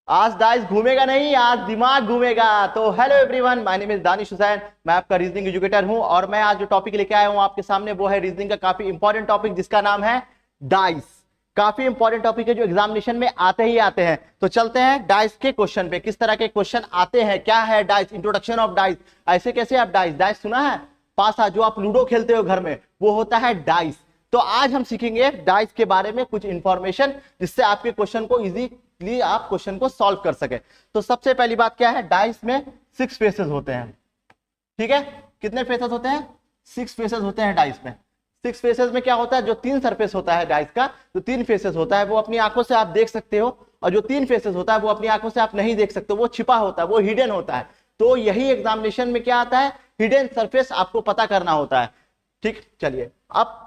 आज डाइस घूमेगा नहीं, आज दिमाग घूमेगा। तो hello everyone, my name is Danish Hussain. मैं आपका रीजनिंग एजुकेटर हूं और मैं आज जो टॉपिक लेके आया हूं आपके सामने वो है रीजनिंग का काफी इंपॉर्टेंट टॉपिक जिसका नाम है डाइस। काफी इंपॉर्टेंट टॉपिक है जो एग्जामिनेशन में आते ही आते हैं। तो चलते हैं डाइस के क्वेश्चन पे, किस तरह के क्वेश्चन आते हैं, क्या है डाइस, इंट्रोडक्शन ऑफ डाइस। ऐसे कैसे आप डाइस डाइस सुना है, पासा जो आप लूडो खेलते हो घर में, वो होता है डाइस। तो आज हम सीखेंगे डाइस के बारे में कुछ इंफॉर्मेशन जिससे आपके क्वेश्चन को इजीली आप क्वेश्चन को सॉल्व कर सके। तो सबसे पहली बात क्या है, डाइस में 6 फेसेस होते हैं। ठीक है, कितने फेसेस होते हैं? 6 फेसेस होते हैं डाइस में। 6 फेसेस में क्या होता है, जो 3 सरफेस होता है डाइस का, जो 3 फेसेस होता है वो अपनी आंखों से आप देख सकते हो, और जो 3 फेसेस होता है वो अपनी आंखों से आप नहीं देख सकते, वो छिपा होता है, वो हिडन होता है। तो यही एग्जामिनेशन में क्या आता है, हिडन सरफेस आपको पता करना होता है। ठीक, चलिए अब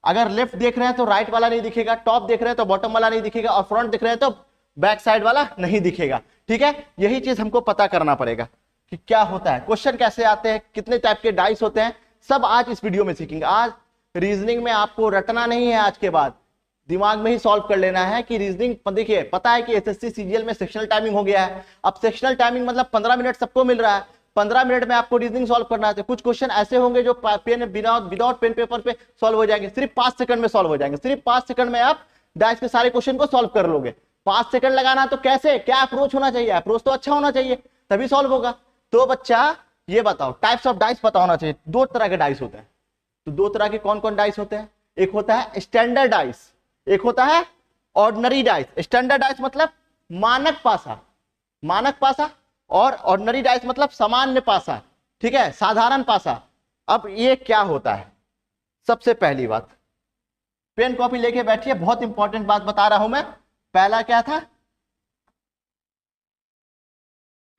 अगर लेफ्ट देख रहे हैं तो राइट वाला नहीं दिखेगा, टॉप देख रहे हैं तो बॉटम वाला नहीं दिखेगा, और फ्रंट देख रहे हैं तो बैक साइड वाला नहीं दिखेगा। ठीक है, यही चीज हमको पता करना पड़ेगा कि क्या होता है, क्वेश्चन कैसे आते हैं, कितने टाइप के डाइस होते हैं, सब आज इस वीडियो में सीखेंगे। आज रीजनिंग में आपको रटना नहीं है, आज के बाद दिमाग में ही सॉल्व कर लेना है कि रीजनिंग। देखिए, पता है कि एसएससी सीजीएल में सेक्शनल टाइमिंग हो गया है। अब सेक्शनल टाइमिंग मतलब 15 मिनट सबको मिल रहा है, 15 मिनट में आपको रीजनिंग सॉल्व करना है। कुछ क्वेश्चन ऐसे होंगे जो पेन विदाउट पेन पेपर पे सॉल्व हो जाएंगे, सिर्फ 5 सेकंड में सॉल्व हो जाएंगे। सिर्फ 5 सेकंड में आप डाइस के सारे क्वेश्चन को सॉल्व कर लोगे। 5 सेकंड लगाना तो कैसे, क्या अप्रोच होना चाहिए, अप्रोच तो अच्छा होना चाहिए तभी सॉल्व होगा। तो बच्चा ये बताओ, टाइप्स ऑफ डाइस पता होना चाहिए। 2 तरह के डाइस होते हैं। तो 2 तरह के कौन कौन डाइस होते हैं? एक होता है स्टैंडर्ड डाइस, एक होता है ऑर्डिनरी डाइस। स्टैंडर्ड डाइस मतलब मानक पासा, मानक पासा, और ऑर्डिनरी डाइस मतलब सामान्य पासा। ठीक है, साधारण पासा। अब ये क्या होता है, सबसे पहली बात, पेन कॉपी लेके बैठिए, बहुत इंपॉर्टेंट बात बता रहा हूं मैं। पहला क्या था,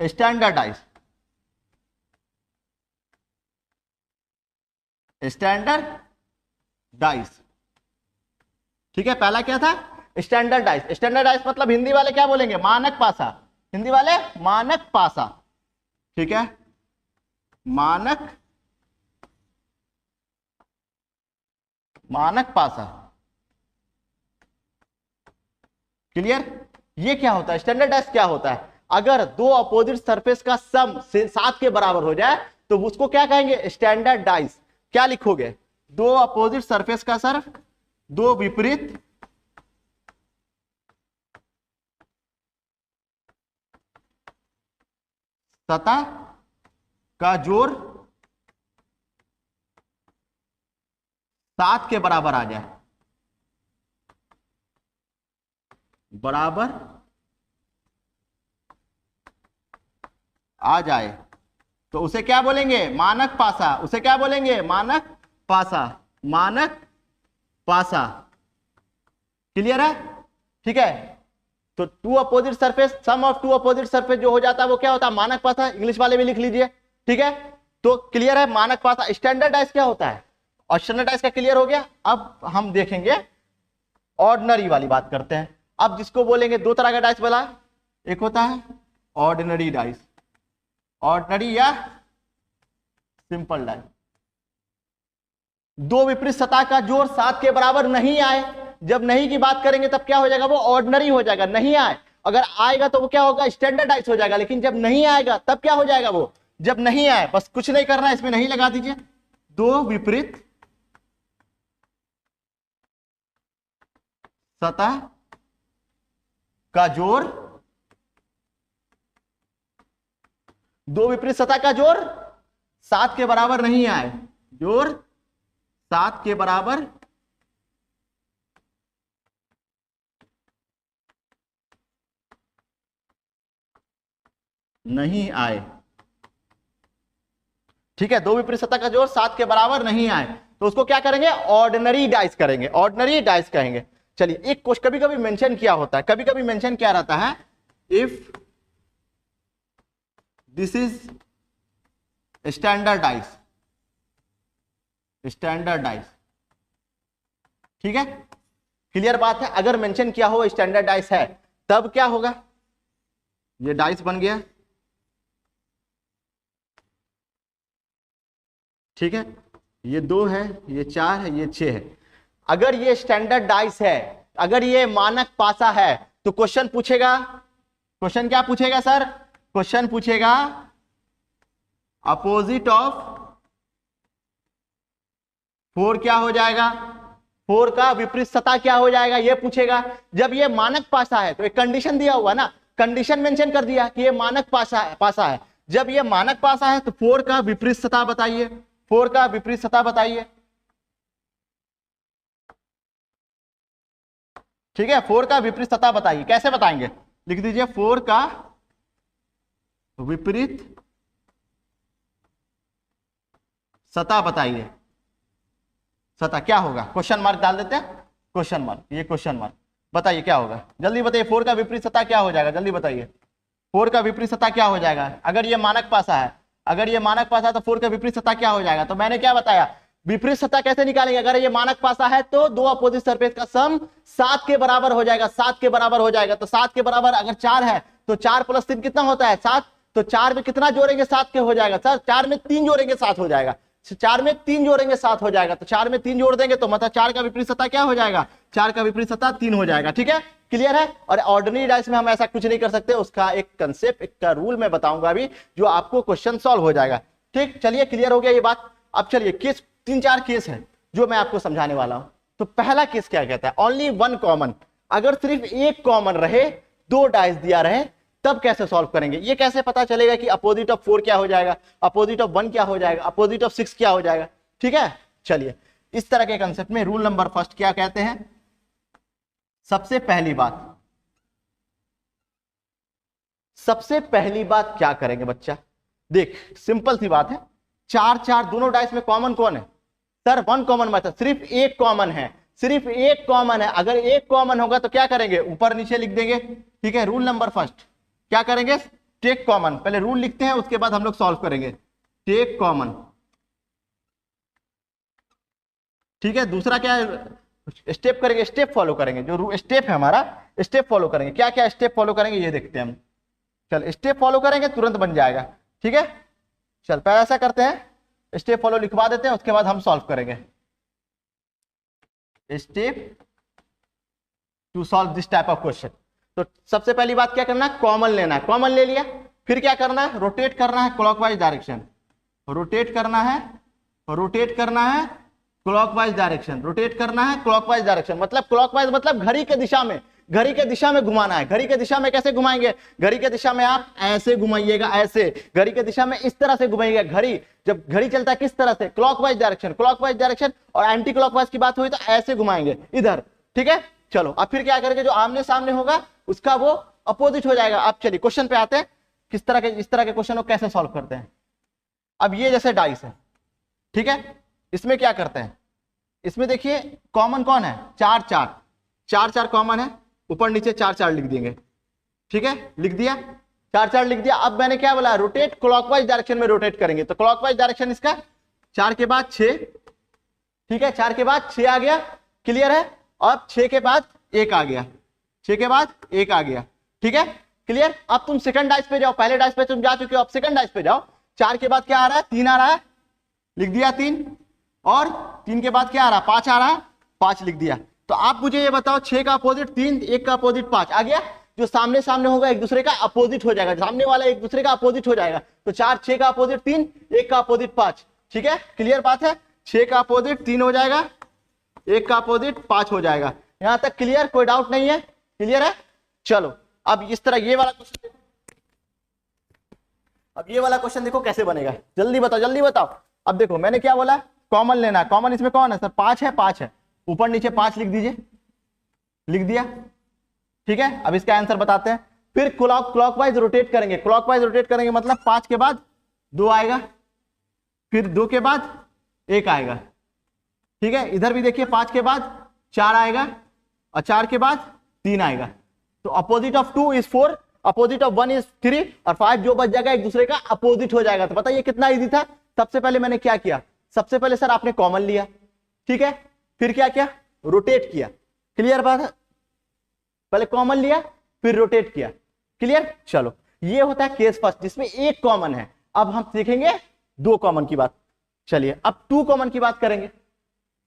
स्टैंडर्ड डाइस। स्टैंडर्ड डाइस, ठीक है, पहला क्या था, स्टैंडर्ड डाइस। स्टैंडर्ड डाइस मतलब हिंदी वाले क्या बोलेंगे, मानक पासा। हिंदी वाले मानक पासा। ठीक है, मानक पासा। क्लियर? ये क्या होता है, स्टैंडर्ड डाइस क्या होता है? अगर 2 अपोजिट सरफेस का सम 7 के बराबर हो जाए तो उसको क्या कहेंगे, स्टैंडर्ड डाइस। क्या लिखोगे, 2 अपोजिट सरफेस का सर, 2 विपरीत सतह का जोड़ 7 के बराबर आ जाए, बराबर आ जाए तो उसे क्या बोलेंगे, मानक पासा। उसे क्या बोलेंगे, मानक पासा, मानक पासा। क्लियर है? ठीक है, तो 2 opposite surface, sum of 2 opposite surface जो हो जाता है वो क्या होता है, मानक पासा। इंग्लिश वाले भी लिख लीजिए। ठीक है, तो क्लियर है, मानक पासा। स्टैंडर्ड डाइस क्या होता है, और स्टैंडर्ड डाइस का क्लियर हो गया। अब हम देखेंगे ऑर्डिनरी वाली बात करते हैं। अब जिसको बोलेंगे, 2 तरह का डाइस बोला, एक होता है ऑर्डिनरी डाइस, ऑर्डिनरी या सिंपल डाइस। 2 विपरीत सतह का जोड़ 7 के बराबर नहीं आए, जब नहीं की बात करेंगे तब क्या हो जाएगा, वो ऑर्डिनरी हो जाएगा। नहीं आए, अगर आएगा तो वो क्या होगा, स्टैंडर्ड डाइस हो जाएगा। लेकिन जब नहीं आएगा तब क्या हो जाएगा, वो जब नहीं आए, बस कुछ नहीं करना है, इसमें नहीं लगा दीजिए। 2 विपरीत सतह का जोड़, 2 विपरीत सतह का जोड़ 7 के बराबर नहीं आए, जोड़ 7 के बराबर नहीं आए। ठीक है, 2 विपरीत सतह का जोड़ 7 के बराबर नहीं आए तो उसको क्या करेंगे, ऑर्डिनरी डाइस करेंगे, ऑर्डिनरी डाइस कहेंगे। चलिए, एक क्वेश्चन कभी कभी मेंशन किया होता है, कभी कभी मेंशन क्या रहता है, if this is standard dice, standard dice. ठीक है, क्लियर बात है। अगर मेंशन किया हो स्टैंडर्ड डाइस है तब क्या होगा, ये डाइस बन गया। ठीक है, ये 2 है, ये 4 है, ये 6 है। अगर ये स्टैंडर्ड डाइस है, अगर ये मानक पासा है तो क्वेश्चन पूछेगा क्वेश्चन क्या पूछेगा सर? क्वेश्चन पूछेगा अपोजिट ऑफ 4 क्या हो जाएगा, 4 का विपरीत सतह क्या हो जाएगा, ये पूछेगा। जब ये मानक पासा है तो एक कंडीशन दिया हुआ ना, कंडीशन मेंशन कर दिया कि ये मानक पासा है। जब ये मानक पासा है तो 4 का विपरीत सतह बताइए, 4 का विपरीत सतह बताइए। ठीक है, 4 का विपरीत सतह बताइए, कैसे बताएंगे? लिख दीजिए 4 का विपरीत सतह बताइए। सतह क्या होगा? क्वेश्चन मार्क डाल देते हैं, क्वेश्चन मार्क, ये क्वेश्चन मार्क। बताइए क्या होगा, जल्दी बताइए। 4 का विपरीत सतह क्या हो जाएगा, जल्दी बताइए। 4 का विपरीत सतह क्या हो जाएगा? अगर ये मानक पासा है, अगर ये मानक पासा है तो 4 का विपरीत सतह क्या हो जाएगा? तो मैंने क्या बताया, विपरीत सतह कैसे निकालेंगे? अगर ये मानक पासा है तो दो अपोजिट सरफेस का सम 7 के बराबर हो जाएगा, 7 के बराबर हो जाएगा। तो 7 के बराबर अगर 4 है तो 4 + 3 कितना होता है? 7। तो 4 में कितना जोड़ेंगे? 7 के हो जाएगा सर। 4 में 3 जोड़ेंगे 7 हो जाएगा। 4 में 3 जोड़ेंगे 7 हो जाएगा। तो 4 में 3 जोड़ देंगे तो मतलब 4 का विपरीत सतह क्या हो जाएगा? 4 का विपरीत सतह 3 हो जाएगा। ठीक है, क्लियर है। और ऑर्डिनरी डाइस में हम ऐसा कुछ नहीं कर सकते, उसका एक कंसेप्ट, एक का रूल मैं बताऊंगा अभी, जो आपको क्वेश्चन सॉल्व हो जाएगा। ठीक, चलिए क्लियर हो गया ये बात। अब चलिए केस, 3-4 केस है जो मैं आपको समझाने वाला हूं। तो पहला केस क्या कहता है? Only one common. अगर सिर्फ एक कॉमन रहे, 2 डाइस दिया रहे, तब कैसे सॉल्व करेंगे? ये कैसे पता चलेगा कि अपोजिट ऑफ 4 क्या हो जाएगा, अपोजिट ऑफ 1 क्या हो जाएगा, अपोजिट ऑफ 6 क्या हो जाएगा? ठीक है, चलिए इस तरह के कंसेप्ट में रूल नंबर फर्स्ट क्या कहते हैं? सबसे पहली बात क्या करेंगे बच्चा? देख, सिंपल सी बात है, 4-4 दोनों डाइस में कॉमन कौन है सर? 1 कॉमन मतलब सिर्फ एक कॉमन है, सिर्फ एक कॉमन है। अगर एक कॉमन होगा तो क्या करेंगे? ऊपर नीचे लिख देंगे। ठीक है, रूल नंबर फर्स्ट क्या करेंगे? Take common. पहले रूल लिखते हैं, उसके बाद हम लोग सॉल्व करेंगे। Take common. ठीक है, दूसरा क्या स्टेप करेंगे? स्टेप फॉलो करेंगे, जो स्टेप है हमारा, स्टेप फॉलो करेंगे। क्या क्या स्टेप फॉलो करेंगे ये देखते हैं हम। चल, स्टेप फॉलो करेंगे, तुरंत बन जाएगा। ठीक है, चल पहले ऐसा करते हैं, स्टेप फॉलो लिखवा देते हैं, उसके बाद हम सॉल्व करेंगे। Step two solve this type of question. तो सबसे पहली बात क्या करना है? कॉमन लेना है। कॉमन ले लिया, फिर क्या करना है? रोटेट करना है क्लॉकवाइज डायरेक्शन। रोटेट करना है, रोटेट करना है क्लॉकवाइज डायरेक्शन। रोटेट करना है क्लॉकवाइज डायरेक्शन, मतलब क्लॉकवाइज मतलब घड़ी के दिशा में, घड़ी के दिशा में घुमाना है। घड़ी के दिशा में कैसे घुमाएंगे? घड़ी के दिशा में आप ऐसे घुमाइएगा, ऐसे। घड़ी के दिशा में इस तरह से घुमाइएगा। घड़ी, जब घड़ी चलता है किस तरह से? Clockwise direction, clockwise direction. और एंटी क्लॉकवाइज की बात हुई तो ऐसे घुमाएंगे, इधर। ठीक है, चलो अब फिर क्या करेंगे? जो आमने सामने होगा उसका वो अपोजिट हो जाएगा। अब चलिए क्वेश्चन पे आते हैं, किस तरह के, इस तरह के क्वेश्चन को कैसे सॉल्व करते हैं। अब ये जैसे डाइस है, ठीक है, इसमें क्या करते हैं? इसमें देखिए कॉमन कौन है? 4-4 कॉमन है, ऊपर नीचे 4-4 लिख देंगे। ठीक है, लिख दिया, 4-4 लिख दिया। अब मैंने क्या बोला? रोटेट क्लॉकवाइज डायरेक्शन में रोटेट करेंगे। तो क्लॉकवाइज डायरेक्शन इसका 4 के बाद 6। ठीक है, 4 के बाद 6 आ गया, क्लियर है। अब 6 के बाद 1 आ गया, 6 के बाद 1 आ गया। ठीक है, क्लियर। अब तुम सेकंड डाइस पे जाओ, पहले डाइस पे तुम जा चुके हो, अब सेकंड डाइस पे जाओ। 4 के बाद क्या आ रहा है? 3 आ रहा है, लिख दिया 3। और 3 के बाद क्या आ रहा है? 5 आ रहा है, 5 लिख दिया। तो आप मुझे ये बताओ, 6 का अपोजिट 3, 1 का अपोजिट 5 आ गया। जो सामने सामने होगा एक दूसरे का अपोजिट हो जाएगा, सामने वाला एक दूसरे का अपोजिट हो जाएगा। तो 4, 6 का अपोजिट 3, 1 का अपोजिट 5। ठीक है, क्लियर बात है। 6 का अपोजिट 3 हो जाएगा, 1 का अपोजिट 5 हो जाएगा। यहां तक क्लियर? कोई डाउट नहीं है? क्लियर है। चलो अब इस तरह ये वाला क्वेश्चन देखो। अब ये वाला क्वेश्चन देखो कैसे बनेगा, जल्दी बताओ, जल्दी बताओ। अब देखो मैंने क्या बोला? कॉमन लेना है। कॉमन इसमें कौन है सर? 5 है, 5 है, ऊपर नीचे 5 लिख दीजिए, लिख दिया। ठीक है, अब इसका आंसर बताते हैं। फिर क्लॉकवाइज रोटेट करेंगे। क्लॉकवाइज रोटेट करेंगे मतलब 5 के बाद 2 आएगा, फिर 2 के बाद 1 आएगा। ठीक है, इधर भी देखिए 5 के बाद 4 आएगा, और 4 के बाद 3 आएगा। तो opposite of 2 is 4, opposite of 1 is 3, और 5 जो बच जाएगा एक दूसरे का अपोजिट हो जाएगा। तो बताइए कितना इजी था। सबसे पहले मैंने क्या किया? सबसे पहले सर आपने कॉमन लिया, ठीक है, फिर क्या किया? रोटेट किया। क्लियर बात है? पहले कॉमन लिया, फिर रोटेट किया। क्लियर। चलो ये होता है केस फर्स्ट, जिसमें एक कॉमन है। अब हम सीखेंगे 2 कॉमन की बात। चलिए अब 2 कॉमन की बात करेंगे।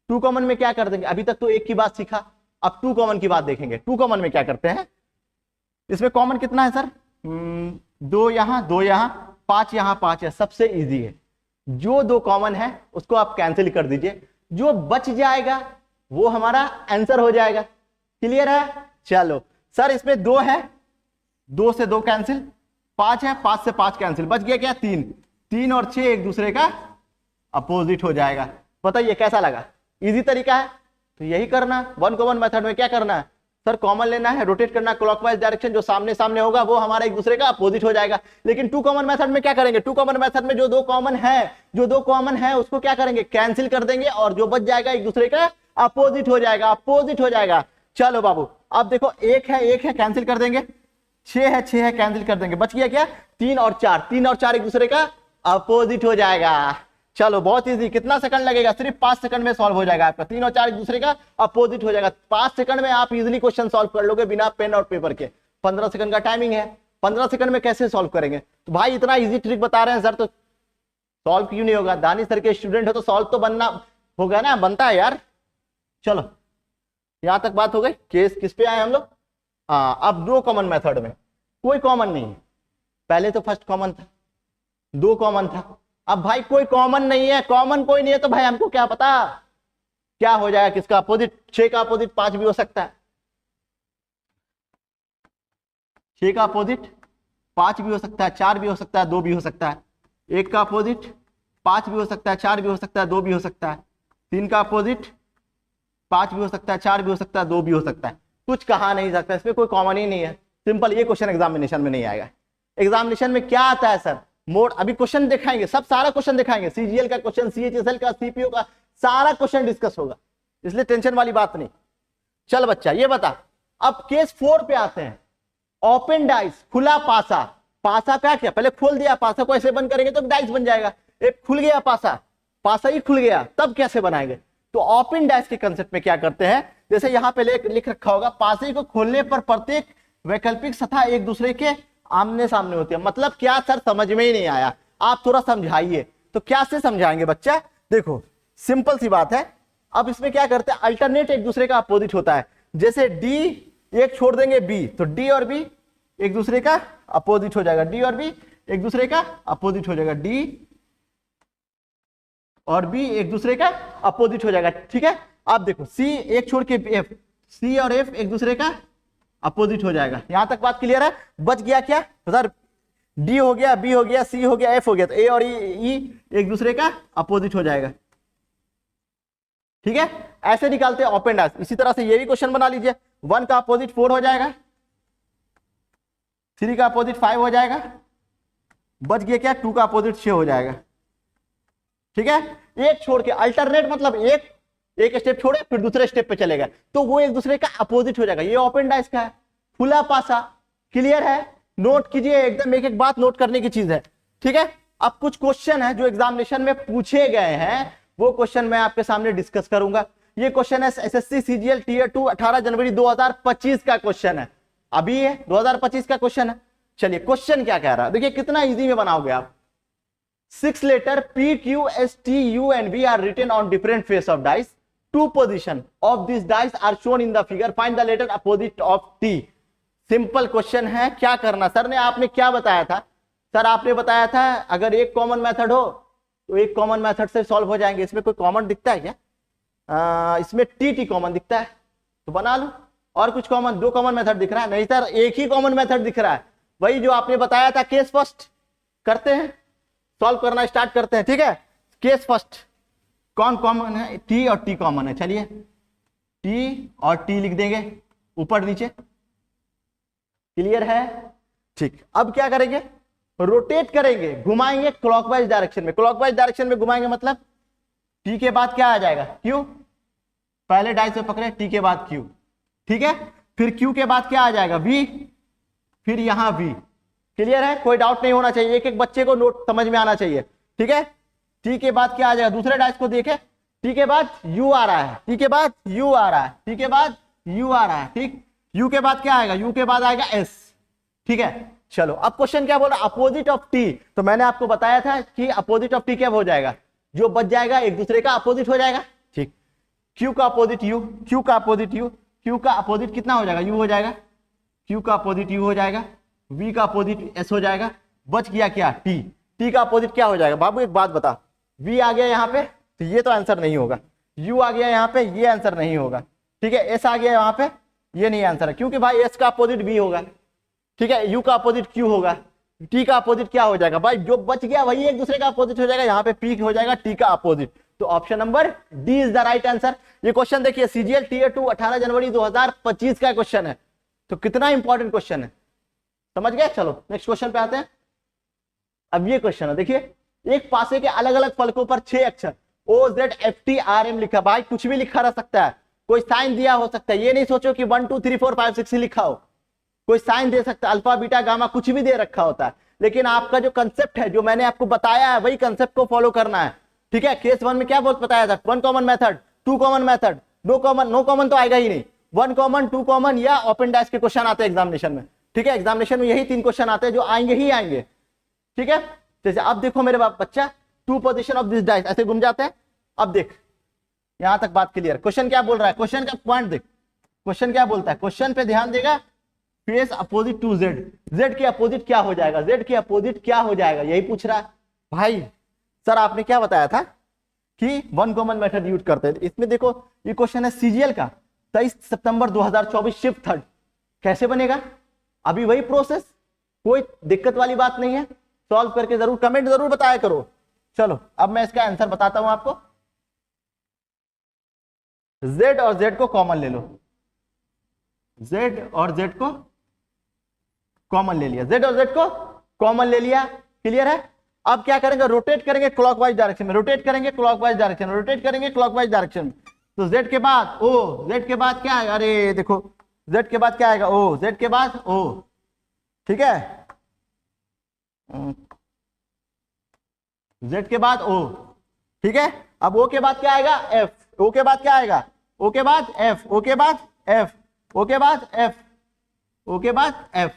2 कॉमन में क्या कर देंगे? अभी तक तो 1 की बात सीखा, अब 2 कॉमन की बात देखेंगे। 2 कॉमन में क्या करते हैं? इसमें कॉमन कितना है सर? 2 यहाँ 2 यहाँ 5 यहाँ 5 है, सबसे इजी है। जो 2 कॉमन है उसको आप कैंसिल कर दीजिए, जो बच जाएगा वो हमारा आंसर हो जाएगा। क्लियर है? चलो सर इसमें 2 है, 2 से 2 कैंसिल, 5 है, 5 से 5 कैंसिल, बच गया क्या 3। 3 और 6 एक दूसरे का अपोजिट हो जाएगा। बताइए कैसा लगा? इजी तरीका है। तो यही करना, 1 कॉमन मेथड में क्या करना है सर, कॉमन लेना है, रोटेट करना क्लॉकवाइज डायरेक्शन, जो सामने सामने होगा वो हमारा एक दूसरे का अपोजिट हो जाएगा। लेकिन 2 कॉमन मेथड में क्या करेंगे, 2 कॉमन मेथड में जो 2 कॉमन है उसको क्या करेंगे, कैंसिल कर देंगे, और जो बच जाएगा एक दूसरे का अपोजिट हो जाएगा, अपोजिट हो जाएगा। चलो बाबू अब देखो 1 है कैंसिल कर देंगे, 6 है कैंसिल कर देंगे, बच गया क्या 3 और 4, 3 और 4 एक दूसरे का अपोजिट हो जाएगा। चलो बहुत इजी, कितना सेकंड लगेगा, सिर्फ 5 सेकंड में सॉल्व हो जाएगा आपका। 3 और 4 एक दूसरे का अपोजिट हो जाएगा, 5 सेकंड में आप इजीली क्वेश्चन सॉल्व कर लोगे बिना पेन और पेपर के। 15 सेकंड का टाइमिंग है, 15 सेकंड में कैसे सॉल्व करेंगे? तो भाई इतना इजी ट्रिक बता रहे हैं सर, तो सॉल्व क्यों नहीं होगा? दानिश सर के स्टूडेंट हो तो सॉल्व तो बनना होगा ना, बनता है यार। चलो यहां तक बात हो गई। केस किस पे आए हम लोग? अब 2 कॉमन मेथड में कोई कॉमन नहीं है, पहले तो फर्स्ट कॉमन था, 2 कॉमन था, अब भाई कोई कॉमन नहीं है, कॉमन कोई नहीं है, तो भाई हमको क्या पता क्या हो जाएगा, किसका अपोजिट। 6 का अपोजिट 5 भी हो सकता है, 6 का अपोजिट 5 भी हो सकता है, 4 भी हो सकता है, 2 भी हो सकता है। 1 का अपोजिट 5 भी हो सकता है, 4 भी हो सकता है, 2 भी हो सकता है। 3 का अपोजिट 5 भी हो सकता है, 4 भी हो सकता है, 2 भी हो सकता है। कुछ कहा नहीं सकता, इसमें कोई कॉमन ही नहीं है। सिंपल, ये क्वेश्चन एग्जामिनेशन में नहीं आएगा। एग्जामिनेशन में क्या आता है सर, मोड, अभी क्वेश्चन दिखाएंगे, सब सारा क्वेश्चन दिखाएंगे, सीजीएल का क्वेश्चन, सीएचएसएल का, सीपीओ का, सारा क्वेश्चन डिस्कस होगा, इसलिए टेंशन वाली बात नहीं। चल बच्चा ये बता, अब केस 4 पे आते हैं। ओपन डाइस, खुला पासा, पासा का क्या, पहले खोल दिया, पासा को ऐसे बंद करेंगे तो डाइस बन जाएगा। एक खुल गया पासा, पासा ही खुल गया, तब कैसे बनाएंगे? तो ओपन डाइस के कंसेप्ट में क्या करते हैं, जैसे यहां पे लिख रखा होगा, पासे को खोलने पर प्रत्येक वैकल्पिक सतह एक दूसरे के आमने सामने होती है। मतलब क्या सर, समझ में ही नहीं आया, आप थोड़ा समझाइए। तो क्या से समझाएंगे बच्चा? देखो सिंपल सी बात है। अब इसमें क्या करते हैं, अल्टरनेट एक दूसरे का अपोजिट होता है। जैसे डी एक छोड़ देंगे बी, तो डी और बी एक दूसरे का अपोजिट हो जाएगा, डी और बी एक दूसरे का अपोजिट हो जाएगा, डी और बी एक दूसरे का अपोजिट हो जाएगा। ठीक है, आप देखो सी एक छोड़ के एफ, सी और एफ एक दूसरे का अपोजिट हो जाएगा। यहां तक बात क्लियर है? बच गया क्या सर, डी हो गया, बी हो गया, सी हो गया, एफ हो गया, तो ए और ई एक दूसरे का अपोजिट हो जाएगा। ठीक है, ऐसे निकालते हैं ओपन डाइस। इसी तरह से ये भी क्वेश्चन बना लीजिए, 1 का अपोजिट 4 हो जाएगा, 3 का अपोजिट 5 हो जाएगा, बच गया क्या 2 का अपोजिट 6 हो जाएगा। ठीक है, एक छोड़ के अल्टरनेट, मतलब एक स्टेप छोड़े फिर दूसरे स्टेप पे चलेगा, तो वो एक दूसरे का अपोजिट हो जाएगा। ये ओपन डाइस का है, खुला पासा। क्लियर है? नोट कीजिए, एकदम एक एक बात नोट करने की चीज है। ठीक है, अब कुछ क्वेश्चन है जो एग्जामिनेशन में पूछे गए हैं, वो क्वेश्चन मैं आपके सामने डिस्कस करूंगा। ये क्वेश्चन है एसएससी सीजीएल टीयर 2 18 जनवरी 2025 का क्वेश्चन है, अभी है 2025 का क्वेश्चन है। चलिए क्वेश्चन क्या कह रहा है, देखिए कितना इजी में बनाओगे आप। 6 letter P, Q, S, T, U and V are written on different face of dice. 2 position of these dice are shown in the figure. Find the letter opposite of T. Simple question है, क्या करना sir ने, आपने क्या बताया था? Sir आपने बताया था अगर एक कॉमन मेथड हो तो एक कॉमन मेथड से सॉल्व हो जाएंगे। इसमें कोई कॉमन दिखता है क्या? इसमें टी कॉमन दिखता है तो बना लो। और कुछ कॉमन, 2 कॉमन मेथड दिख रहा है? नहीं सर, एक ही कॉमन मेथड दिख रहा है, वही जो आपने बताया था। केस फर्स्ट करते हैं, सॉल्व करना स्टार्ट करते हैं। ठीक है, केस फर्स्ट कौन कॉमन है? टी और टी कॉमन है। चलिए टी और टी लिख देंगे ऊपर नीचे। क्लियर है? ठीक, अब क्या करेंगे, रोटेट करेंगे, घुमाएंगे क्लॉकवाइज डायरेक्शन में। क्लॉकवाइज डायरेक्शन में घुमाएंगे मतलब टी के बाद क्या आ जाएगा, क्यू। पहले डाइस में पकड़े, टी के बाद क्यू। ठीक है, फिर क्यू के बाद क्या आ जाएगा, वी, फिर यहां वी। क्लियर है? कोई डाउट नहीं होना चाहिए, एक एक बच्चे को नोट समझ में आना चाहिए। ठीक है, टी के बाद क्या आ जाएगा, दूसरे डाइस को देखे, टी के बाद यू आ रहा है, टी के बाद यू आ रहा है, टी के बाद यू आ रहा है। ठीक, यू के बाद क्या आएगा, यू के बाद आएगा एस। ठीक है, चलो अब क्वेश्चन क्या बोला, अपोजिट ऑफ टी। तो मैंने आपको बताया था कि अपोजिट ऑफ टी क्या हो जाएगा, जो बच जाएगा एक दूसरे का अपोजिट हो जाएगा। ठीक, क्यू का अपोजिट यू, क्यू का अपोजिट यू, क्यू का अपोजिट कितना हो जाएगा, यू हो जाएगा, क्यू का अपोजिट यू हो जाएगा। V का अपोजिट S हो जाएगा, बच गया क्या T, T का अपोजिट क्या हो जाएगा बाबू एक बात बता, V आ गया यहाँ पे तो ये तो आंसर नहीं होगा, U आ गया यहाँ पे ये आंसर नहीं होगा, ठीक है, S आ गया यहाँ पे ये नहीं आंसर है, क्योंकि भाई S का अपोजिट V होगा, ठीक है, U का अपोजिट Q होगा, T का अपोजिट क्या हो जाएगा भाई, जो बच गया वही एक दूसरे का अपोजिट हो जाएगा, यहाँ पे P हो जाएगा T का अपोजिट, तो option number D is the right answer. ये क्वेश्चन देखिए सीजीएल टीयर 2 18 जनवरी 2025 का क्वेश्चन है, तो कितना इंपॉर्टेंट क्वेश्चन है, समझ गए। चलो नेक्स्ट क्वेश्चन पे आते हैं। अब ये क्वेश्चन है, देखिए एक पासे के अलग अलग फलकों पर 6 अक्षर OZFTRM लिखा, भाई कुछ भी लिखा रह सकता है, कोई साइन दिया हो सकता है, ये नहीं सोचो कि 1 2 3 4 5 6 लिखा हो, कोई साइन दे सकता है, अल्फा बीटा गामा कुछ भी दे रखा होता है, लेकिन आपका जो कंसेप्ट है जो मैंने आपको बताया है वही कंसेप्ट को फॉलो करना है, ठीक है। केस 1 में क्या बताया था, 1 common method, 2 common method, no common तो आएगा ही नहीं, 1 कॉमन 2 कॉमन या ओपन डैश के क्वेश्चन आते हैं एग्जामिनेशन में, ठीक है, एग्जामिनेशन में यही 3 क्वेश्चन आते हैं जो आएंगे ही आएंगे, ठीक है। जैसे अब देखो मेरे बच्चा, 2 पोजीशन ऑफ दिस डाइस ऐसे घूम जाते हैं, अब देख यहां तक बात क्लियर, क्वेश्चन क्या बोल रहा है, क्वेश्चन का पॉइंट देख, क्वेश्चन क्या बोलता है, क्वेश्चन पे ध्यान देगा, face opposite to Z, Z के अपोजिट क्या हो जाएगा, जेड के अपोजिट क्या हो जाएगा, यही पूछ रहा है। भाई सर आपने क्या बताया था कि 1 कॉमन मेथड यूज करते हैं, इसमें देखो ये क्वेश्चन है सीजीएल का 23 सितंबर 2024 शिफ्ट थर्ड, कैसे बनेगा, अभी वही प्रोसेस, कोई दिक्कत वाली बात नहीं है, सॉल्व करके जरूर कमेंट जरूर बताया करो। चलो अब मैं इसका आंसर बताता हूं आपको, z और z को कॉमन ले लो, z और z को कॉमन ले लिया, z और z को कॉमन ले लिया, क्लियर है। अब क्या करेंगे, रोटेट करेंगे क्लॉकवाइज डायरेक्शन में, रोटेट करेंगे क्लॉकवाइज डायरेक्शन, रोटेट करेंगे क्लॉकवाइज डायरेक्शन में, तो z के बाद o, z के बाद क्या है, अरे देखो z के बाद क्या आएगा o, z के बाद o, ठीक है, z के बाद o, ठीक है। अब o के बाद क्या आएगा f, o के बाद क्या आएगा, o के बाद f, o के बाद f, o के बाद f, o के बाद f,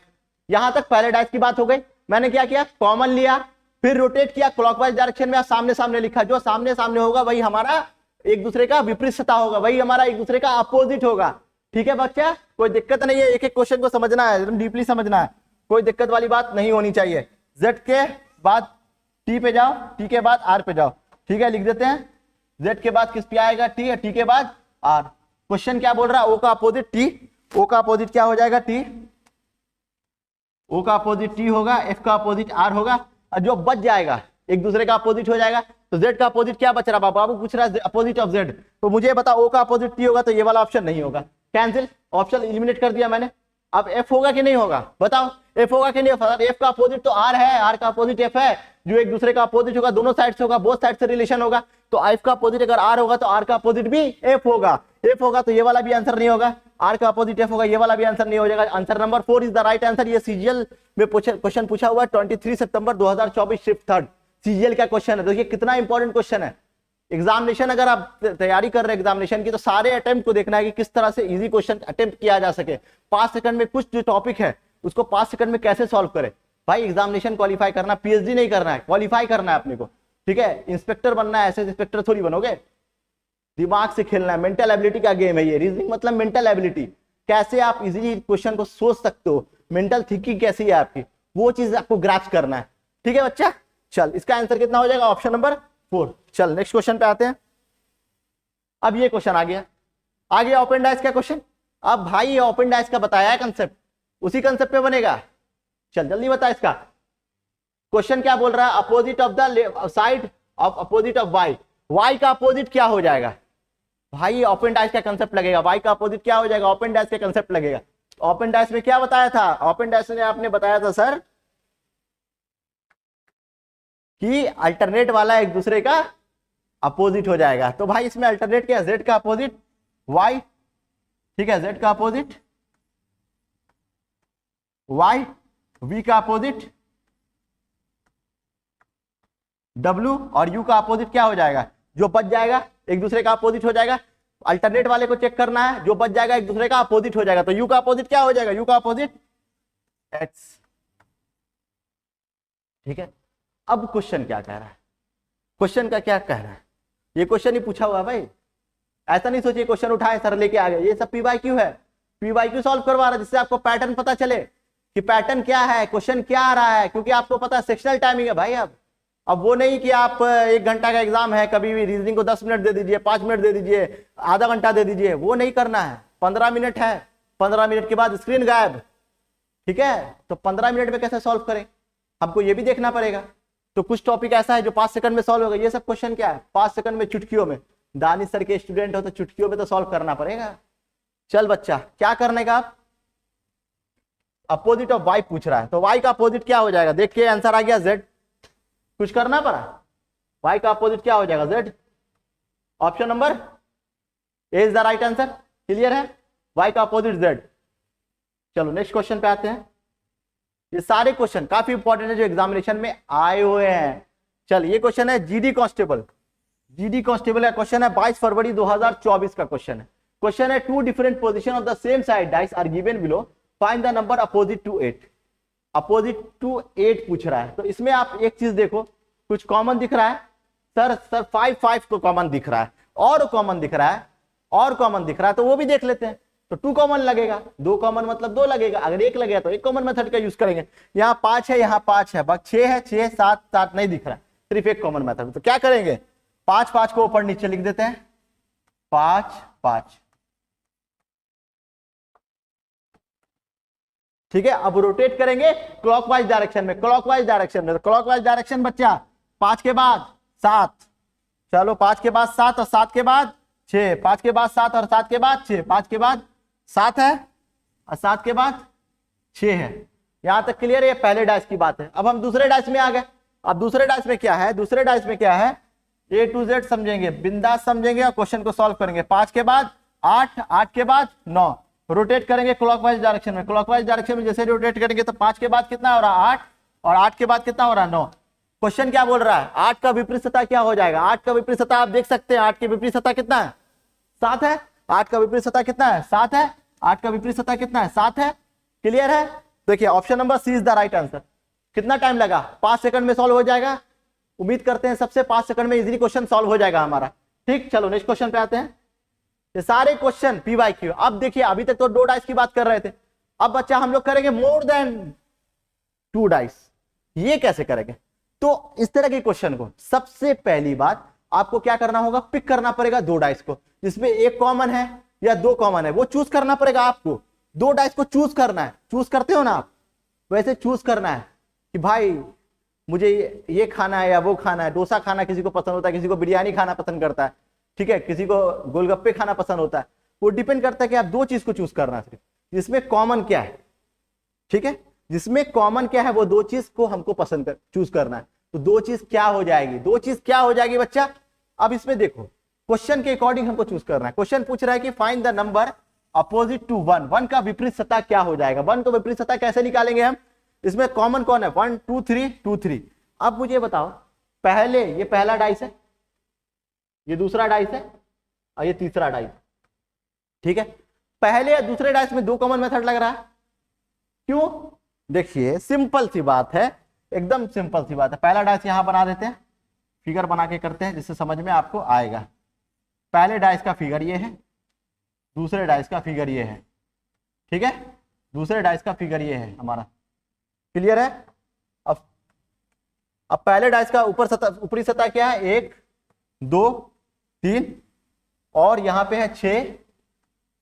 यहां तक पहले डाइस की बात हो गई। मैंने क्या किया, कॉमन लिया, फिर रोटेट किया क्लॉकवाइज डायरेक्शन में, सामने सामने लिखा, जो सामने सामने होगा वही हमारा एक दूसरे का विपरीत सतह होगा, वही हमारा एक दूसरे का अपोजिट होगा, ठीक है बच्चा, कोई दिक्कत नहीं है, एक एक क्वेश्चन को समझना है, एकदम डीपली समझना है, कोई दिक्कत वाली बात नहीं होनी चाहिए। z के बाद t पे जाओ, t के बाद r पे जाओ, ठीक है, लिख देते हैं, z के बाद किस पे आएगा t, और t के बाद r। क्वेश्चन क्या बोल रहा है, o का अपोजिट t, o का अपोजिट क्या हो जाएगा t, o का अपोजिट t होगा, f का अपोजिट r होगा, और जो बच जाएगा एक दूसरे का अपोजिट हो जाएगा, तो z का अपोजिट क्या बच रहा है, बाबू पूछ रहा है अपोजिट ऑफ z, तो मुझे बता o का अपोजिट t होगा, तो ये वाला ऑप्शन नहीं होगा, कैंसिल, ऑप्शन एलिमिनेट कर दिया मैंने। अब f होगा कि नहीं होगा, बताओ f होगा कि नहीं होगा, f का अपोजिट तो r है, r का अपोजिट f है, जो एक दूसरे का अपोजिट होगा, दोनों साइड से होगा, बोथ साइड से रिलेशन होगा, तो f का अपोजिट अगर r होगा तो r का अपोजिट भी f होगा, f होगा तो ये वाला भी आंसर नहीं होगा, r का अपोजिट f होगा, ये वाला भी आंसर नहीं हो जाएगा, answer number 4 is the right answer. ये सीजीएल में क्वेश्चन पूछा हुआ है 23 सितंबर 2024 शिफ्ट थर्ड, सीजीएल का क्वेश्चन है, देखिए कितना इंपॉर्टेंट क्वेश्चन है। एग्जामिनेशन अगर आप तैयारी कर रहे हैं एग्जामिनेशन की, तो सारे अटेम्प्ट को देखना है कि किस तरह से इजी क्वेश्चन अटेम्प्ट किया जा सके, 5 सेकंड में कुछ जो टॉपिक है उसको 5 सेकंड में कैसे सॉल्व करे। भाई एग्जामिनेशन क्वालिफाई करना, पीएचडी नहीं करना है, क्वालिफाई करना है अपने को, ठीक है, इंस्पेक्टर बनना है, ऐसे इंस्पेक्टर थोड़ी बनोगे, दिमाग से खेलना है, मेंटल एबिलिटी का गेम है ये, रीजनिंग मतलब मेंटल एबिलिटी, कैसे आप इजीली क्वेश्चन को सोच सकते हो, मेंटल थिंकिंग कैसी है आपकी, वो चीज आपको ग्रैस्प करना है, ठीक है बच्चा। चल इसका आंसर कितना हो जाएगा, ऑप्शन नंबर 4। चल नेक्स्ट क्वेश्चन पे आते हैं। अब ये क्वेश्चन आ गया ओपन डाइस का क्वेश्चन। अब भाई ये ओपन डाइस का बताया है कंसेप्ट, उसी कंसेप्ट पे बनेगा, चल जल्दी बता इसका। क्वेश्चन क्या बोल रहा है, opposite of the side of opposite of Y, Y का अपोजिट क्या हो जाएगा, भाई ओपन डाइस का कंसेप्ट लगेगा, वाई का अपोजिट क्या हो जाएगा, ओपन डाइस का कंसेप्ट लगेगा। ओपन डाइस में क्या बताया था, ओपन डाइस में आपने बताया था सर कि अल्टरनेट वाला एक दूसरे का अपोजिट हो जाएगा, तो भाई इसमें अल्टरनेट क्या है, जेड का अपोजिट वाई, ठीक है, जेड का अपोजिट वाई, वी का अपोजिट डब्ल्यू, और यू का अपोजिट क्या हो जाएगा, जो बच जाएगा एक दूसरे का अपोजिट हो जाएगा। अल्टरनेट वाले को चेक करना है, जो बच जाएगा एक दूसरे का अपोजिट हो जाएगा, तो यू का अपोजिट क्या हो जाएगा, यू का अपोजिट एक्स, ठीक है। अब क्वेश्चन क्या कह रहा है, क्वेश्चन का क्या कह रहा है, ये क्वेश्चन ही पूछा हुआ भाई, ऐसा नहीं सोचिए क्वेश्चन उठाए सर लेके आ गए, ये सब पीवाईक्यू है, पीवाईक्यू सॉल्व करवा रहा है, जिससे आपको पैटर्न पता चले, कि पैटर्न क्या है, क्वेश्चन क्या आ रहा है, क्योंकि आपको पता है सेक्शनल टाइमिंग है भाई। अब वो नहीं कि आप 1 घंटा का एग्जाम है, कभी भी रीजनिंग को 10 मिनट दे दीजिए, 5 मिनट दे दीजिए, आधा घंटा दे दीजिए, वो नहीं करना है। 15 मिनट है, 15 मिनट के बाद स्क्रीन गायब, ठीक है। तो 15 मिनट में कैसे सॉल्व करें, हमको ये भी देखना पड़ेगा। तो कुछ टॉपिक ऐसा है जो 5 सेकंड में सॉल्व होगा। ये सब क्वेश्चन क्या है, 5 सेकंड में, चुटकियों में। दानिश सर के स्टूडेंट हो तो चुटकियों में तो सॉल्व करना पड़ेगा। चल बच्चा, क्या करने का, आप अपोजिट ऑफ वाई पूछ रहा है, तो वाई का अपोजिट क्या हो जाएगा, देख के आंसर आ गया जेड। कुछ करना पड़ा, वाई का अपोजिट क्या हो जाएगा, Z. Option number A is the right answer. Clear है, वाई का अपोजिट जेड। चलो नेक्स्ट क्वेश्चन पे आते हैं। ये सारे क्वेश्चन काफी इंपॉर्टेंट है जो एग्जामिनेशन में आए हुए हैं। चल, ये क्वेश्चन है जीडी कांस्टेबल। जीडी कांस्टेबल का क्वेश्चन है, 22 फरवरी 2024 का क्वेश्चन है। क्वेश्चन है, 2 different position of the same side dice are given below, find the number opposite to 8। Opposite to 8 पूछ रहा है। तो इसमें आप एक चीज देखो, कुछ कॉमन दिख रहा है सर 5 तो कॉमन दिख रहा है, और कॉमन दिख रहा है, और कॉमन दिख रहा है, तो वो भी देख लेते हैं। तो 2 कॉमन लगेगा, 2 कॉमन मतलब 2 लगेगा। अगर 1 लगेगा तो 1 कॉमन मेथड का यूज करेंगे। यहाँ 5 है, यहाँ 5 है, 6 है, 6 7 7 नहीं दिख रहा है, सिर्फ 1 कॉमन मेथड। तो क्या करेंगे, 5 5 को ऊपर नीचे लिख देते हैं, 5 5, ठीक है। अब रोटेट करेंगे क्लॉकवाइज डायरेक्शन में, क्लॉकवाइज डायरेक्शन में। तो क्लॉकवाइज डायरेक्शन बच्चा, 5 के बाद 7, चलो 5 के बाद 7 और 7 के बाद 6, 5 के बाद 7 और 7 के बाद 6, 5 के बाद 7 है और 7 के बाद 6 है। यहां तक क्लियर है, ये पहले डाइस की बात है। अब हम दूसरे डाइस में आ गए। अब दूसरे डाइस में क्या है, दूसरे डाइस में क्या है, ए टू जेड समझेंगे, बिंदास समझेंगे और क्वेश्चन को सॉल्व करेंगे। 5 के बाद 8, 8 के बाद 9, रोटेट करेंगे क्लॉकवाइज डायरेक्शन में। क्लॉकवाइज डायरेक्शन में जैसे रोटेट करेंगे तो 5 के बाद कितना हो रहा है, 8, और 8 के बाद कितना हो रहा है, 9। क्वेश्चन क्या बोल रहा है, 8 का विपरीत सतह क्या हो जाएगा। 8 का विपरीत सतह आप देख सकते हैं, 8 की विपरीत सतह कितना है, 7 है। 8 का विपरीत सतह कितना है, 7 है। 8 का विपरीत सतह कितना है, 7 है। क्लियर है, देखिए option number C is the right answer. कितना टाइम लगा, 5 सेकंड में सॉल्व हो जाएगा। उम्मीद करते हैं सबसे 5 सेकंड में इजीली क्वेश्चन सॉल्व हो जाएगा हमारा। ठीक, चलो नेक्स्ट क्वेश्चन पे आते हैं। ये सारे क्वेश्चन पी वाई क्यू। अब देखिए, अभी तक तो 2 डाइस की बात कर रहे थे, अब बच्चा हम लोग करेंगे मोर देन 2 डाइस। ये कैसे करेंगे, तो इस तरह के क्वेश्चन को सबसे पहली बात आपको क्या करना होगा, पिक करना पड़ेगा 2 डाइस को, जिसमें 1 कॉमन है या 2 कॉमन है, वो चूज करना पड़ेगा आपको। 2 डाइस को चूज करना है, चूज करते हो ना आप, वैसे चूज करना है कि भाई मुझे ये खाना है या वो खाना है। डोसा खाना किसी को पसंद होता है, किसी को बिरयानी खाना पसंद करता है, ठीक है, किसी को गोलगप्पे खाना पसंद होता है। वो डिपेंड करता है कि आप 2 चीज को चूज करना है सिर्फ, जिसमें कॉमन क्या है, ठीक है, जिसमें कॉमन क्या है वो 2 चीज को हमको चूज करना है। तो 2 चीज क्या हो जाएगी, 2 चीज क्या हो जाएगी बच्चा। अब इसमें देखो, क्वेश्चन के अकॉर्डिंग हमको चूज करना है। क्वेश्चन पूछ रहा है कि find the number opposite to 1। 1 का विपरीत सतह क्या हो जाएगा। 1 का विपरीत सतह कैसे निकालेंगे हम, इसमें कॉमन कौन है, 1 2 3 2 3। अब मुझे बताओ, पहले ये पहला डाइस है, ये दूसरा डाइस है और ये तीसरा डाइस, ठीक है। पहले या दूसरे डाइस में 2 कॉमन मेथड लग रहा है, क्यों, देखिए सिंपल सी बात है, एकदम सिंपल सी बात है। पहला डाइस यहां बना देते हैं, फिगर बना के करते हैं जिससे समझ में आपको आएगा। पहले डाइस का फिगर ये है, दूसरे डाइस का फिगर ये है, ठीक है, दूसरे डाइस का फिगर ये है हमारा। क्लियर है। अब पहले डाइस का ऊपरी सतह क्या है, 1 2 3, और यहां पे है 6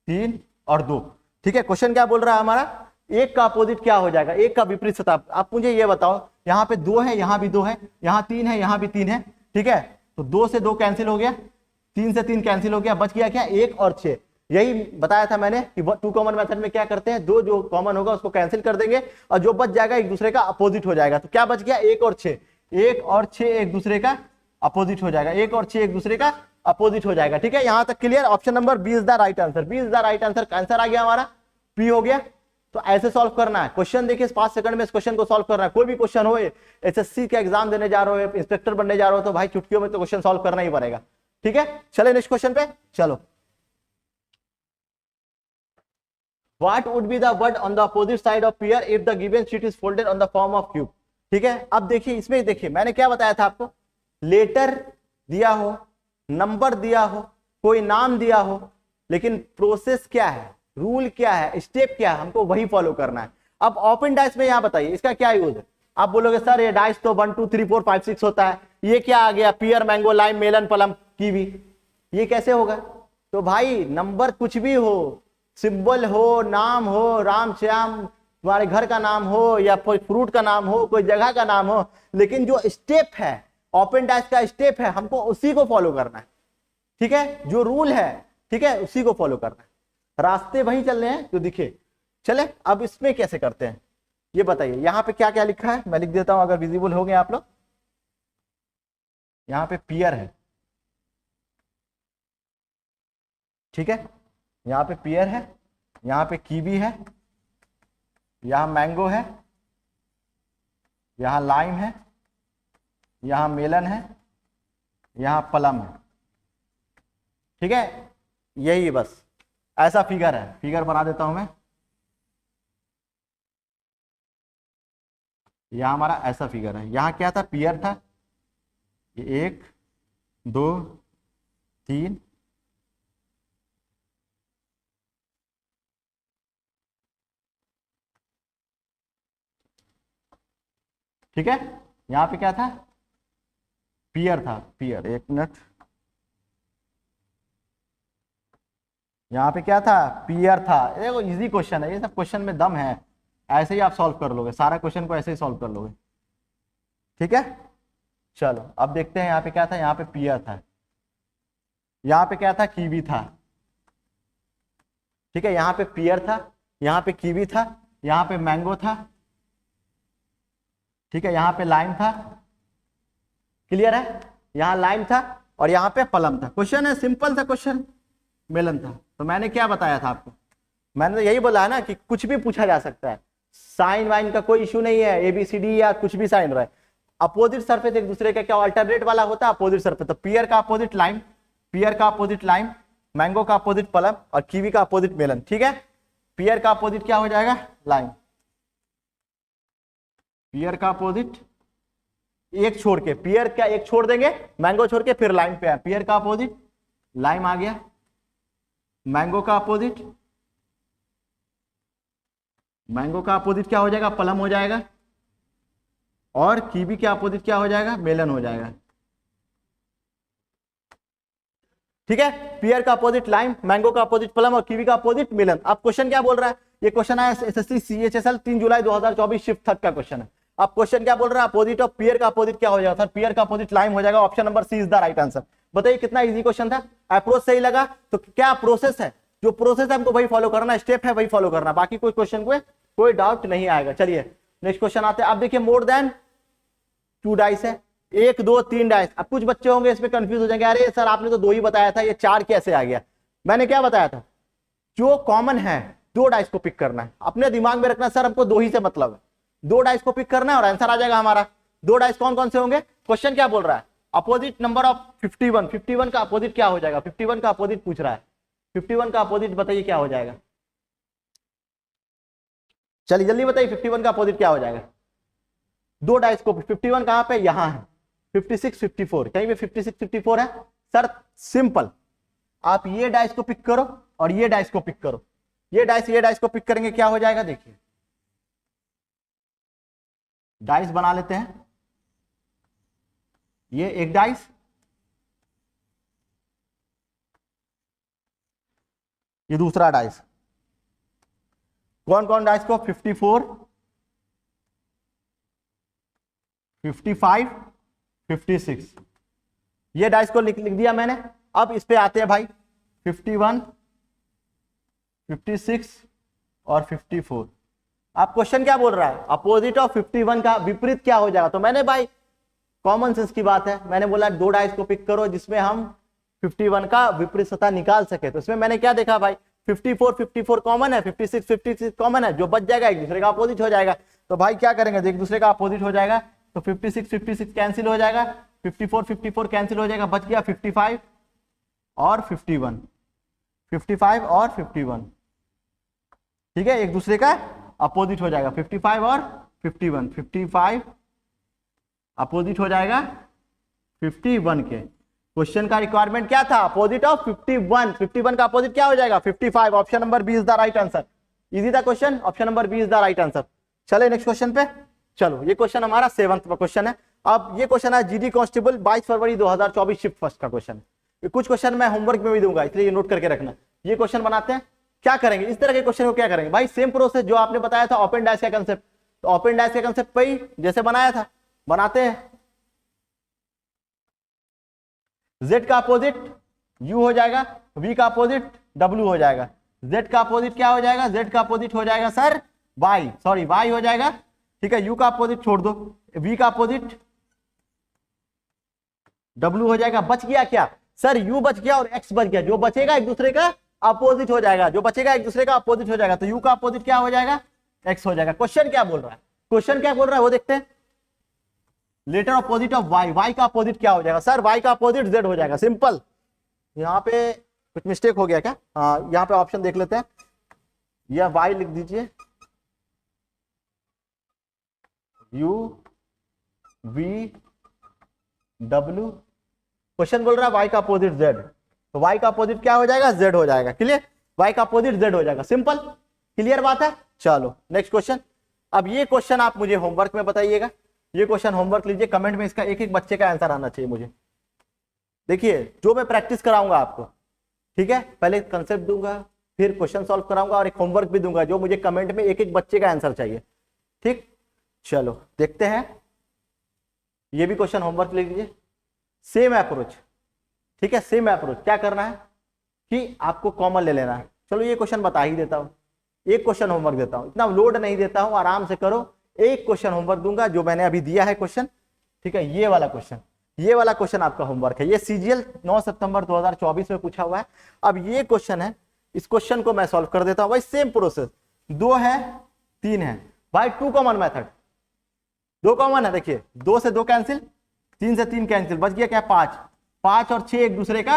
3 और 2, ठीक है। क्वेश्चन क्या बोल रहा है हमारा, 1 का अपोजिट क्या हो जाएगा, 1 का विपरीत सतह। आप मुझे ये बताओ, यहाँ पे 2 है, यहाँ भी 2 है, यहाँ 3 है, यहाँ भी 3 है, ठीक है। तो 2 से 2 कैंसिल हो गया, 3 से 3 कैंसिल हो गया, बच गया क्या, 1 और 6। यही बताया था मैंने कि 2 कॉमन मेथड में क्या करते हैं, 2 जो कॉमन होगा उसको कैंसिल कर देंगे और जो बच जाएगा एक दूसरे का अपोजिट हो जाएगा। तो क्या बच गया, 1 और 6, 1 और 6 एक दूसरे का अपोजिट हो जाएगा, 1 और 6 एक दूसरे का अपोजिट हो जाएगा, ठीक है। यहां तक clear. Option number B is the right answer. B is the right answer, answer आ गया हमारा, पी हो गया। तो ऐसे सॉल्व करना है क्वेश्चन। देखिए 5 सेकंड में इस क्वेश्चन को सॉल्व करना है। कोई भी क्वेश्चन हो, एसएससी का एग्जाम देने जा रहे हो, इंस्पेक्टर बनने जा रहे हो, तो भाई चुटकियों में तो क्वेश्चन सॉल्व करना ही पड़ेगा, ठीक है। चले नेक्स्ट क्वेश्चन पे चलो। What would be the word on the opposite side of pair if the given sheet is folded on the form of cube, ठीक है। अब देखिए इसमें, देखिए मैंने क्या बताया था आपको, लेटर दिया हो, नंबर दिया हो, कोई नाम दिया हो, लेकिन प्रोसेस क्या है, रूल क्या है, स्टेप क्या है, हमको वही फॉलो करना है। अब ओपन डाइस में यहाँ बताइए इसका क्या यूज है। आप बोलोगे सर ये डाइस तो 1 2 3 4 5 6 होता है, ये क्या आ गया pear, mango, lime, melon, plum, kiwi, ये कैसे होगा। तो भाई नंबर कुछ भी हो, सिंबल हो, नाम हो, राम श्याम, तुम्हारे घर का नाम हो या कोई फ्रूट का नाम हो, कोई जगह का नाम हो, लेकिन जो स्टेप है ओपन डाइस का स्टेप है हमको उसी को फॉलो करना है। ठीक है, जो रूल है ठीक है उसी को फॉलो करना है। रास्ते वही चल रहे हैं जो दिखे। चले अब इसमें कैसे करते हैं ये बताइए। यहां पे क्या क्या लिखा है मैं लिख देता हूं अगर विजिबल हो गए आप लोग। यहां पे पियर है, ठीक है, यहां पे पियर है, यहां पे कीवी है, यहां मैंगो है, यहां लाइम है, यहां मेलन है, यहां प्लम है। ठीक है, यही बस ऐसा फिगर है। फिगर बना देता हूं मैं। यहां हमारा ऐसा फिगर है। यहां क्या था, पियर था, ये 1 2 3 ठीक है। यहां पे क्या था, पियर था, पियर, एक मिनट, यहां पे क्या था, पियर था। देखो इजी क्वेश्चन है, ये सब क्वेश्चन में दम है, ऐसे ही आप सॉल्व कर लोगे, सारा क्वेश्चन को ऐसे ही सॉल्व कर लोगे। ठीक है, चलो अब देखते हैं यहाँ पे क्या था। यहाँ पे पियर था, यहाँ पे क्या था, कीवी था। ठीक है, यहाँ पे पियर था, यहाँ पे कीवी था, यहाँ पे मैंगो था, ठीक है, यहाँ पे लाइम था। क्लियर है, यहाँ लाइम था और यहाँ पे प्लम था। क्वेश्चन है, सिंपल था क्वेश्चन, मेलन था। तो मैंने क्या बताया था आपको, मैंने तो यही बोला है ना कि कुछ भी पूछा जा सकता है, साइन वाइन का कोई इशू नहीं है, ABCD या कुछ भी साइन रहा है। अपोजिट सरफेस एक दूसरे का क्या अल्टरनेट वाला होता है, अपोजिट सरफेस। तो पियर का अपोजिट लाइम, पियर का अपोजिट लाइम, मैंगो का अपोजिट प्लम और कीवी का अपोजिट मेलन। ठीक है, पियर का अपोजिट क्या हो जाएगा, लाइम, पियर का अपोजिट एक छोड़ के, पियर का एक छोड़ देंगे, मैंगो छोड़ के, फिर लाइम पे है। पियर का अपोजिट लाइम आ गया, मैंगो का अपोजिट, मैंगो का अपोजिट क्या हो जाएगा, प्लम हो जाएगा, और कीवी के अपोजिट क्या हो जाएगा, मेलन हो जाएगा। ठीक है, पियर का अपोजिट लाइम, मैंगो का अपोजिट प्लम और कीवी का अपोजिट मेलन। अब क्वेश्चन क्या बोल रहा है, ये क्वेश्चन है SSC CHSL 3 जुलाई 2024 शिफ्ट थर्ड का क्वेश्चन है। अब क्वेश्चन क्या बोल रहा है, अपोजिट ऑफ पियर का अपोजिट क्या हो जाएगा, सर पियर का अपोजिट लाइम हो जाएगा। Option number C is the right answer. बताइए कितना इजी क्वेश्चन था, अप्रोच सही लगा। तो क्या प्रोसेस है, जो प्रोसेस है हमको वही फॉलो करना, स्टेप है वही फॉलो करना, बाकी कोई क्वेश्चन को कोई डाउट नहीं आएगा। चलिए नेक्स्ट क्वेश्चन आते हैं। अब देखिए मोर देन 2 डाइस है, 1 2 3 डाइस। अब कुछ बच्चे होंगे इसमें कंफ्यूज हो जाएंगे, अरे सर आपने तो 2 ही बताया था, ये 4 कैसे आ गया। मैंने क्या बताया था, जो कॉमन है 2 डाइस को पिक करना है। अपने दिमाग में रखना सर हमको 2 ही से मतलब है, 2 डाइस को पिक करना है और आंसर आ जाएगा हमारा। 2 डाइस कौन कौन से होंगे, क्वेश्चन क्या बोल रहा है, अपोजिट नंबर ऑफ 51, 51 का अपोजिट क्या हो जाएगा, 51 का अपोजिट पूछ रहा है। 51 का अपोजिट बताइए क्या हो जाएगा, चलिए जल्दी बताइए 51 का अपोजिट क्या हो जाएगा। 2 डाइस को 51 कहां पे, यहां है 56 54, कहीं पे 56 54 है सर। सिंपल, आप ये डाइस को पिक करो और ये डाइस को पिक करो, ये डाइस को पिक करेंगे क्या हो जाएगा। देखिए डाइस बना लेते हैं, ये एक डाइस, ये दूसरा डाइस। कौन कौन डाइस को, 54 55 56, ये डाइस को लिख दिया मैंने। अब इस पे आते हैं भाई 51 56 और 54। आप क्वेश्चन क्या बोल रहा है, अपोजिट ऑफ 51 का विपरीत क्या हो जाएगा। तो मैंने भाई कॉमन सेंस की बात है, मैंने बोला 2 डाइस को पिक करो जिसमें हम 51 का विपरीत सतह निकाल सके। तो इसमें मैंने क्या देखा भाई, 54 54 कॉमन है, 56 56 कॉमन है, जो बच जाएगा एक दूसरे का अपोजिट हो जाएगा। तो भाई क्या करेंगे, एक दूसरे का अपोजिट हो जाएगा, तो 56 56 कैंसिल हो जाएगा, 54 54 कैंसिल हो जाएगा, बच गया 55 और 51, 55 और 51। ठीक है, एक दूसरे का अपोजिट हो जाएगा, 55 और 51, 55 अपोजिट हो जाएगा 51 के। क्वेश्चन का रिक्वायरमेंट क्या था, अपोजिट ऑफ 51, 51 का अपोजिट क्या हो जाएगा 55। Option number B is the right answer. Easy था question, option number B is the right answer. चले नेक्स्ट क्वेश्चन पे। चलो ये क्वेश्चन हमारा 7th क्वेश्चन है। अब ये क्वेश्चन है जीडी कांस्टेबल 22 फरवरी 2024 शिफ्ट फर्स्ट का क्वेश्चन। कुछ क्वेश्चन मैं होमवर्क में भी दूंगा, इसलिए ये नोट करके रखना। ये क्वेश्चन बनाते हैं, क्या करेंगे इस तरह के क्वेश्चन को, क्या करेंगे भाई, सेम प्रोसेस जो आपने बताया था ओपन डैश का कंसेप्ट, तो ओपन डैश के कंसेप्ट पे ही जैसे बनाया था बनाते हैं। Z का अपोजिट U हो जाएगा, V का अपोजिट W हो जाएगा, Z का अपोजिट क्या हो जाएगा, Z का अपोजिट हो जाएगा सर Y, सॉरी Y हो जाएगा, ठीक है। U का अपोजिट छोड़ दो, V का अपोजिट W हो जाएगा। बच गया क्या सर, U बच गया और X बच गया, जो बचेगा एक दूसरे का अपोजिट हो जाएगा, जो बचेगा एक दूसरे का अपोजिट हो जाएगा, तो U का अपोजिट क्या हो जाएगा, X हो जाएगा। क्वेश्चन क्या बोल रहा है, क्वेश्चन क्या बोल रहा है वो देखते हैं। Letter opposite of Y, Y का अपोजिट क्या हो जाएगा सर, Y का अपोजिट Z हो जाएगा, सिंपल। यहाँ पे कुछ मिस्टेक हो गया क्या, हाँ यहाँ पे ऑप्शन देख लेते हैं, या Y लिख दीजिए, U V W, क्वेश्चन बोल रहा है Y का अपोजिट Z, तो Y का अपोजिट क्या हो जाएगा, Z हो जाएगा, क्लियर। Y का अपोजिट Z हो जाएगा, सिंपल, क्लियर बात है। चलो नेक्स्ट क्वेश्चन। अब ये क्वेश्चन आप मुझे होमवर्क में बताइएगा, ये क्वेश्चन होमवर्क लीजिए, कमेंट में इसका एक एक बच्चे का आंसर आना चाहिए मुझे। देखिए जो मैं प्रैक्टिस कराऊंगा आपको, ठीक है, पहले कंसेप्ट दूंगा, फिर क्वेश्चन सॉल्व कराऊंगा और एक होमवर्क भी दूंगा, जो मुझे कमेंट में एक एक बच्चे का आंसर चाहिए, ठीक। चलो देखते हैं, ये भी क्वेश्चन होमवर्क ले लीजिए, सेम अप्रोच, ठीक है, सेम अप्रोच। क्या करना है कि आपको कॉमन ले लेना है। चलो ये क्वेश्चन बता ही देता हूं, एक क्वेश्चन होमवर्क देता हूं, इतना लोड नहीं देता हूं, आराम से करो। एक क्वेश्चन होमवर्क दूंगा जो मैंने अभी दिया है क्वेश्चन, ठीक है, ये वाला क्वेश्चन, ये वाला क्वेश्चन आपका होमवर्क है। ये सीजीएल 9 सितंबर 2024 में पूछा हुआ है। अब ये क्वेश्चन है, इस क्वेश्चन को मैं सॉल्व कर देता हूं भाई, सेम प्रोसेस, 2 है 3 है भाई, 2 कॉमन मेथड, 2 कॉमन है, देखिए 2 से 2 कैंसिल, 3 से 3 कैंसिल, बच गया क्या 5, 5 और 6 एक दूसरे का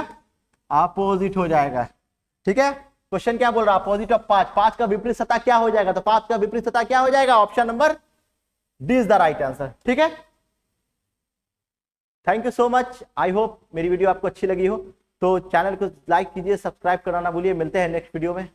अपोजिट हो जाएगा, ठीक है। क्वेश्चन क्या बोल रहा है, अपोजिट ऑफ 5, 5 का विपरीत सतह क्या हो जाएगा, तो 5 का विपरीत सतह क्या हो जाएगा, option number D is the right answer, ठीक है। Thank you so much, I hope मेरी वीडियो आपको अच्छी लगी हो, तो चैनल को लाइक कीजिए, सब्सक्राइब करना ना भूलिए। मिलते हैं नेक्स्ट वीडियो में।